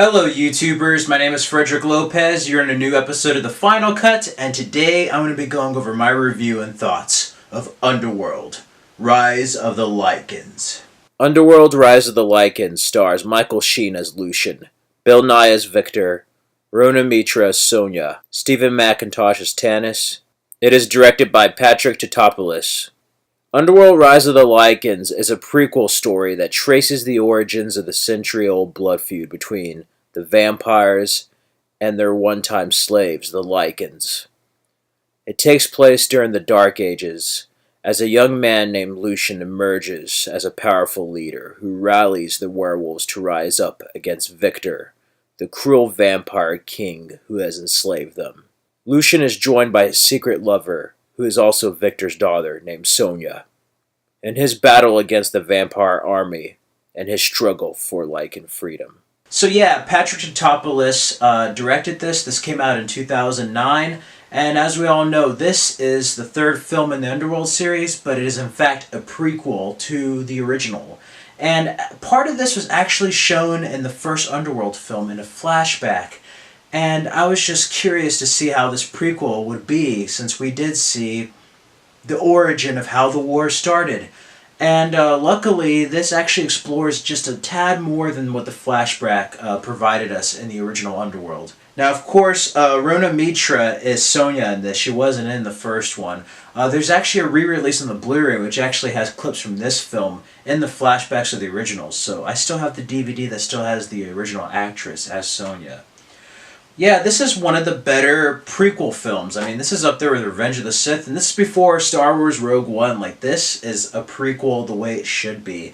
Hello YouTubers, my name is Frederick Lopez, you're in a new episode of The Final Cut, and today I'm going to be going over my review and thoughts of Underworld Rise of the Lycans. Underworld Rise of the Lycans stars Michael Sheen as Lucian, Bill Nye as Victor, Rona Mitra as Sonia, Stephen McIntosh as Tanis. It is directed by Patrick Tatopoulos. Underworld Rise of the Lycans is a prequel story that traces the origins of the century-old blood feud between the vampires and their one-time slaves, the Lycans. It takes place during the Dark Ages, as a young man named Lucian emerges as a powerful leader who rallies the werewolves to rise up against Victor, the cruel vampire king who has enslaved them. Lucian is joined by his secret lover, who is also Victor's daughter, named Sonia, in his battle against the vampire army and his struggle for Lycan freedom. So yeah, Patrick Tatopoulos directed this. This came out in 2009, and as we all know, this is the third film in the Underworld series, but it is in fact a prequel to the original. And part of this was actually shown in the first Underworld film in a flashback. And I was just curious to see how this prequel would be, since we did see the origin of how the war started. And luckily, this actually explores just a tad more than what the flashback provided us in the original Underworld. Now, of course, Rona Mitra is Sonia in this. She wasn't in the first one. There's actually a re-release on the Blu-ray, which actually has clips from this film in the flashbacks of the originals. So I still have the DVD that still has the original actress as Sonia. Yeah, this is one of the better prequel films. I mean, this is up there with Revenge of the Sith, and this is before Star Wars Rogue One. Like, this is a prequel the way it should be.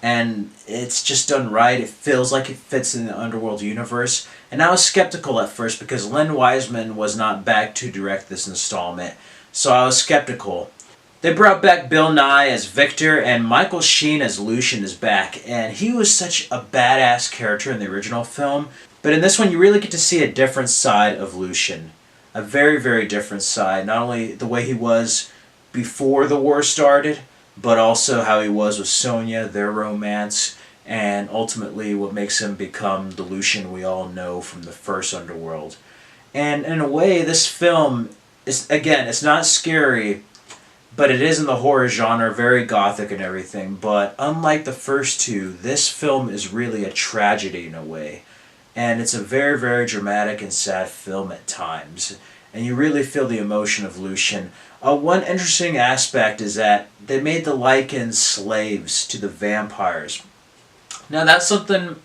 And it's just done right. It feels like it fits in the Underworld universe. And I was skeptical at first because Len Wiseman was not back to direct this installment. So I was skeptical. They brought back Bill Nye as Victor, and Michael Sheen as Lucian is back. And he was such a badass character in the original film. But in this one, you really get to see a different side of Lucian. A very, very different side. Not only the way he was before the war started, but also how he was with Sonia, their romance, and ultimately what makes him become the Lucian we all know from the first Underworld. And in a way, this film is, again, it's not scary, but it is in the horror genre, very gothic and everything. But unlike the first two, this film is really a tragedy in a way. And it's a very, very dramatic and sad film at times. And you really feel the emotion of Lucian. One interesting aspect is that they made the Lycans slaves to the vampires. Now that's something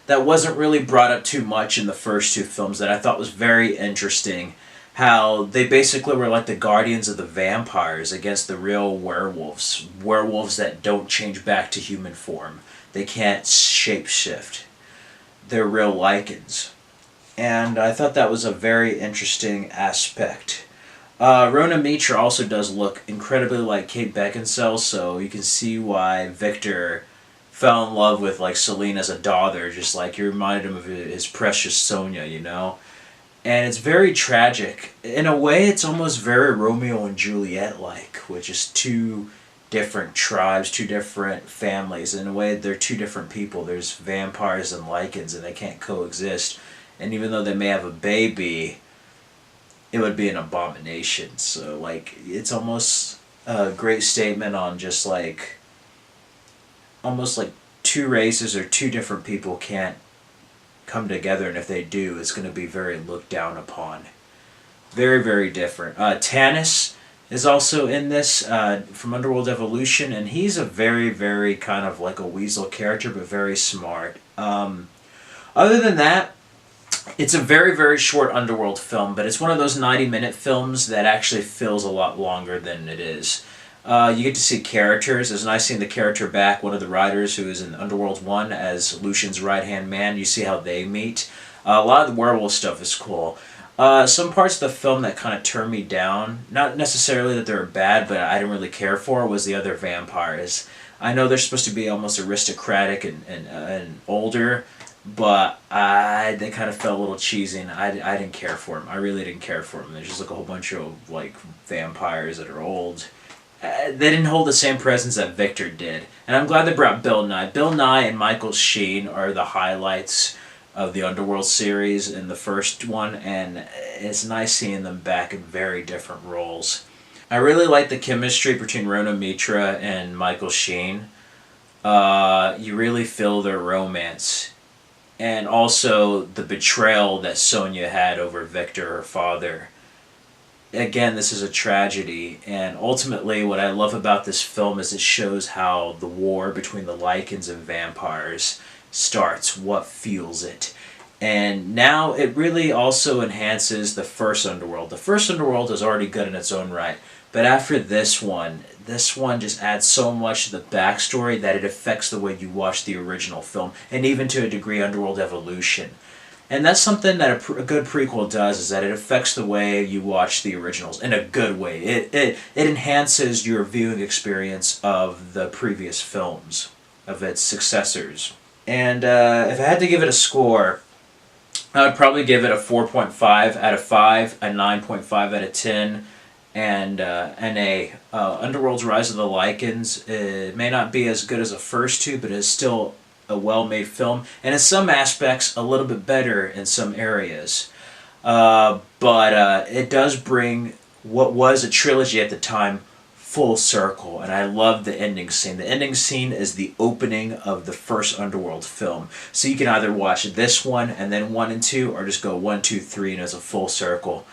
that wasn't really brought up too much in the first two films that I thought was very interesting. How they basically were like the guardians of the vampires against the real werewolves. Werewolves that don't change back to human form. They can't shapeshift. They're real Lycans. And I thought that was a very interesting aspect. Rona Mitra also does look incredibly like Kate Beckinsale, so you can see why Victor fell in love with like Selene as a daughter, just like you reminded him of his precious Sonia, you know? And it's very tragic. In a way, it's almost very Romeo and Juliet-like, which is two different tribes, two different families. In a way, they're two different people. There's vampires and Lycans, and they can't coexist. And even though they may have a baby, it would be an abomination. So, like, it's almost a great statement on just, like, almost like two races or two different people can't come together, and if they do, it's going to be very looked down upon. Very, very different. Tanis is also in this from Underworld Evolution, and he's a very, very kind of like a weasel character, but very smart. Other than that, it's a very, very short Underworld film, but it's one of those 90-minute films that actually feels a lot longer than it is. You get to see characters. It's nice seeing the character back, one of the writers who is in Underworld 1 as Lucian's right-hand man. You see how they meet. A lot of the werewolf stuff is cool. Some parts of the film that kind of turned me down, not necessarily that they were bad, but I didn't really care for, was the other vampires. I know they're supposed to be almost aristocratic and older, but they kind of felt a little cheesy, and I didn't care for them. I really didn't care for them. There's just like a whole bunch of like vampires that are old. They didn't hold the same presence that Victor did. And I'm glad they brought Bill Nye. Bill Nye and Michael Sheen are the highlights of the Underworld series in the first one, and it's nice seeing them back in very different roles. I really like the chemistry between Rona Mitra and Michael Sheen. You really feel their romance. And also the betrayal that Sonya had over Victor, her father. Again, this is a tragedy, and ultimately what I love about this film is it shows how the war between the Lycans and vampires starts, what fuels it. And now it really also enhances the first Underworld. The first Underworld is already good in its own right, but after this one just adds so much to the backstory that it affects the way you watch the original film, and even to a degree Underworld Evolution. And that's something that a good prequel does, is that it affects the way you watch the originals in a good way. It enhances your viewing experience of the previous films, of its successors. And if I had to give it a score, I would probably give it a 4.5 out of 5, a 9.5 out of 10, and an A. Underworld's Rise of the Lycans, it may not be as good as the first two, but it is still a well-made film, and in some aspects a little bit better in some areas. But it does bring what was a trilogy at the time full circle, and I love the ending scene. The ending scene is the opening of the first Underworld film. So you can either watch this one and then 1 and 2, or just go 1, 2, 3 and it's a full circle.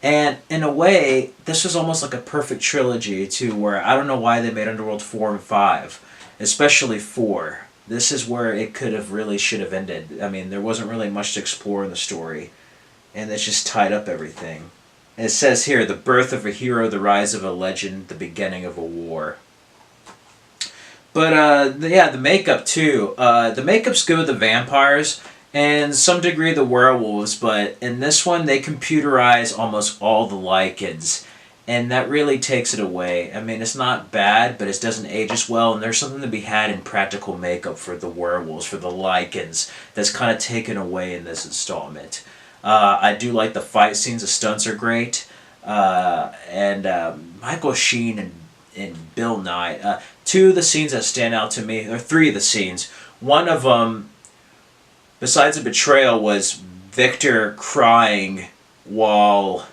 And in a way, this was almost like a perfect trilogy too, where I don't know why they made Underworld 4 and 5, especially 4. This is where it could have really should have ended. I mean, there wasn't really much to explore in the story, and it's just tied up everything. It says here, the birth of a hero, the rise of a legend, the beginning of a war. But yeah, the makeup too. The makeup's good with the vampires, and some degree the werewolves, but in this one they computerize almost all the Lycans. And that really takes it away. I mean, it's not bad, but it doesn't age as well, and there's something to be had in practical makeup for the werewolves, for the Lycans, that's kind of taken away in this installment. I do like the fight scenes, the stunts are great, and Michael Sheen and Bill Nye. 2 of the scenes that stand out to me, or 3 of the scenes, one of them, besides the betrayal, was Victor crying while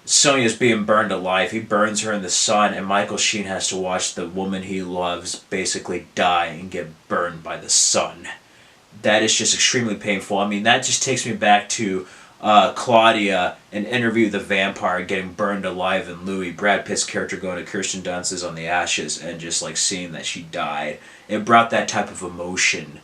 Sonya's being burned alive. He burns her in the sun, and Michael Sheen has to watch the woman he loves basically die and get burned by the sun. That is just extremely painful. I mean, that just takes me back to Claudia in Interview with the Vampire getting burned alive, and Louis, Brad Pitt's character, going to Kirsten Dunst's On the Ashes and just like seeing that she died. It brought that type of emotion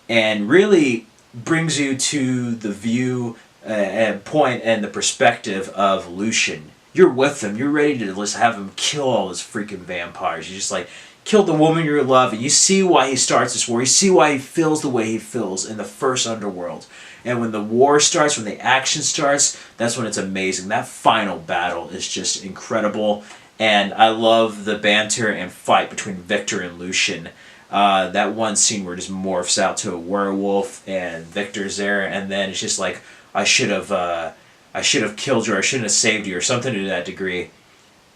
and really brings you to the view and point and the perspective of Lucian. You're with him. You're ready to just have him kill all those freaking vampires. You just like kill the woman you love, and you see why he starts this war. You see why he feels the way he feels in the first Underworld. And when the war starts, when the action starts, that's when it's amazing. That final battle is just incredible, and I love the banter and fight between Victor and Lucian. That one scene where it just morphs out to a werewolf, and Victor's there, and then it's just like, I should have killed you, or I shouldn't have saved you, or something to that degree.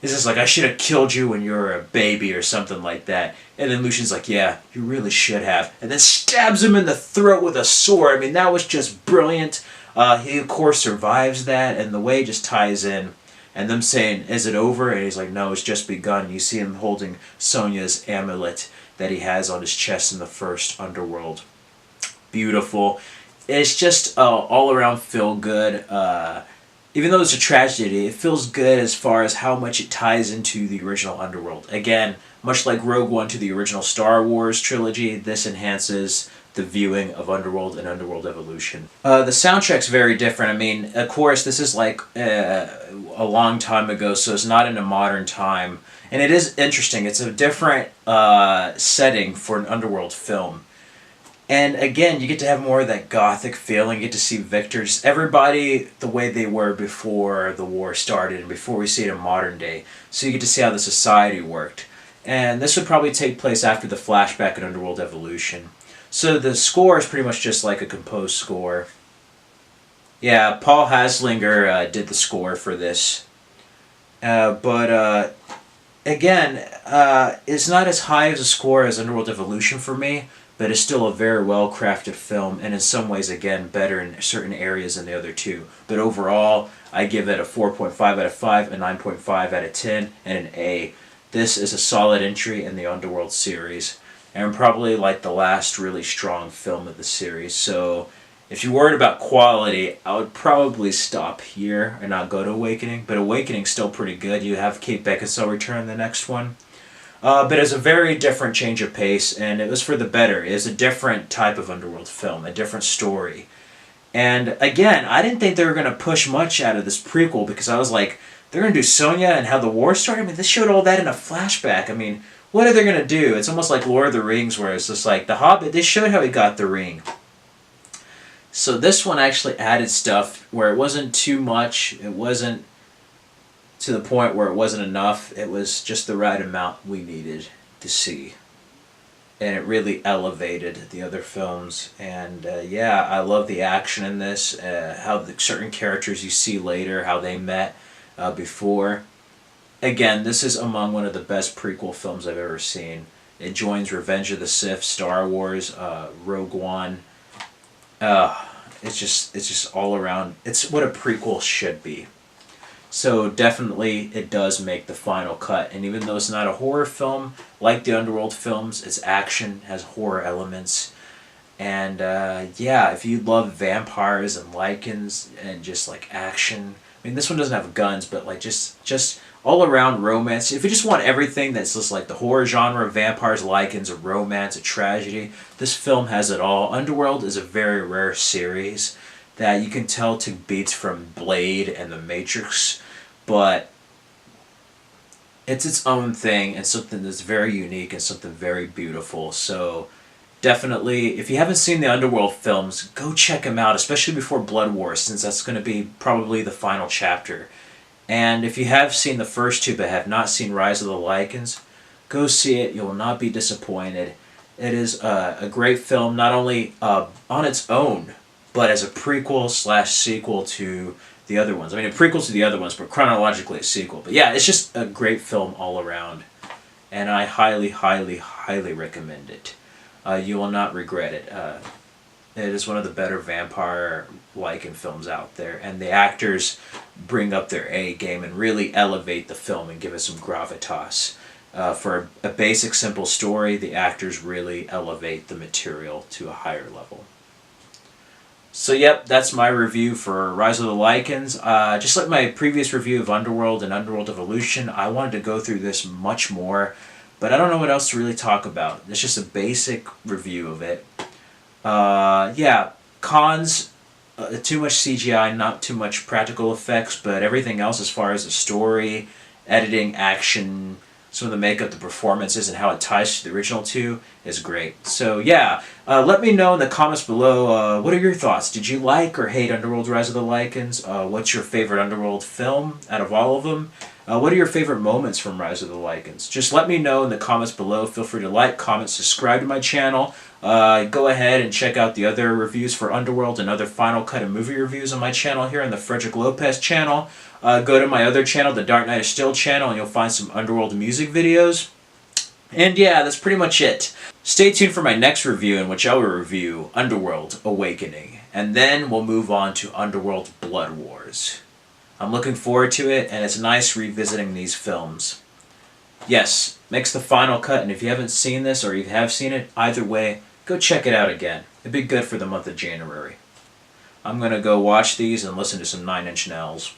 It's just like, I should have killed you when you were a baby, or something like that. And then Lucian's like, yeah, you really should have. And then stabs him in the throat with a sword. I mean, that was just brilliant. He, of course, survives that, and the way it just ties in. And them saying, is it over? And he's like, no, it's just begun. And you see him holding Sonya's amulet that he has on his chest in the first Underworld. Beautiful. It's just all around feel good. Even though it's a tragedy, it feels good as far as how much it ties into the original Underworld. Again, much like Rogue One to the original Star Wars trilogy, this enhances the viewing of Underworld and Underworld Evolution. The soundtrack's very different. I mean, of course, this is like a long time ago, so it's not in a modern time. And it is interesting. It's a different setting for an Underworld film. And again, you get to have more of that gothic feeling. You get to see Victor, just everybody the way they were before the war started and before we see it in modern day. So you get to see how the society worked. And this would probably take place after the flashback in Underworld Evolution. So the score is pretty much just like a composed score. Yeah, Paul Haslinger did the score for this. But again, it's not as high as a score as Underworld Evolution for me. but it's still a very well crafted film, and in some ways, again, better in certain areas than the other two. But overall, I give it a 4.5 out of 5, a 9.5 out of 10, and an A. This is a solid entry in the Underworld series, and probably like the last really strong film of the series. So if you're worried about quality, I would probably stop here and not go to Awakening. But Awakening's still pretty good. You have Kate Beckinsale return in the next one. But it's a very different change of pace, and it was for the better. It was a different type of Underworld film, a different story. And again, I didn't think they were going to push much out of this prequel, because I was like, they're going to do Sonya and how the war started? I mean, they showed all that in a flashback. I mean, what are they going to do? It's almost like Lord of the Rings, where it's just like The Hobbit, they showed how he got the ring. So this one actually added stuff where it wasn't too much, it wasn't to the point where it wasn't enough, it was just the right amount we needed to see. And it really elevated the other films. And yeah, I love the action in this, how the certain characters you see later, how they met before. Again, this is among one of the best prequel films I've ever seen. It joins Revenge of the Sith, Star Wars, Rogue One. It's just all around. It's what a prequel should be. So definitely it does make the final cut. And even though it's not a horror film like the Underworld films, it's action, has horror elements. And yeah, if you love vampires and Lycans and just like action, I mean, this one doesn't have guns, but like just all around romance. If you just want everything that's just like the horror genre, vampires, Lycans, a romance, a tragedy, this film has it all. Underworld is a very rare series that you can tell took beats from Blade and The Matrix, but it's its own thing and something that's very unique and something very beautiful. So definitely, if you haven't seen the Underworld films, go check them out, especially before Blood Wars, since that's going to be probably the final chapter. And if you have seen the first two but have not seen Rise of the Lycans, go see it. You will not be disappointed. It is a great film, not only on its own, but as a prequel/sequel to the other ones. I mean, a prequel to the other ones, but chronologically a sequel. But yeah, it's just a great film all around. And I highly, highly, highly recommend it. You will not regret it. It is one of the better vampire Lycan films out there. And the actors bring up their A game and really elevate the film and give it some gravitas. For a basic, simple story, the actors really elevate the material to a higher level. So yep, that's my review for Rise of the Lycans. Just like my previous review of Underworld and Underworld Evolution, I wanted to go through this much more, but I don't know what else to really talk about. It's just a basic review of it. Yeah, cons, too much CGI, not too much practical effects, but everything else as far as the story, editing, action, some of the makeup, the performances, and how it ties to the original two is great. So yeah, let me know in the comments below, what are your thoughts? Did you like or hate Underworld Rise of the Lycans? What's your favorite Underworld film out of all of them? What are your favorite moments from Rise of the Lycans? Just let me know in the comments below. Feel free to like, comment, subscribe to my channel. Go ahead and check out the other reviews for Underworld and other Final Cut and movie reviews on my channel here on the Frederick Lopez channel. Go to my other channel, the Dark Knight of Steel channel, and you'll find some Underworld music videos. And yeah, that's pretty much it. Stay tuned for my next review, in which I will review Underworld Awakening. And then we'll move on to Underworld Blood Wars. I'm looking forward to it, and it's nice revisiting these films. Yes, makes the final cut, and if you haven't seen this or you have seen it, either way, go check it out again. It'd be good for the month of January. I'm going to go watch these and listen to some Nine Inch Nails.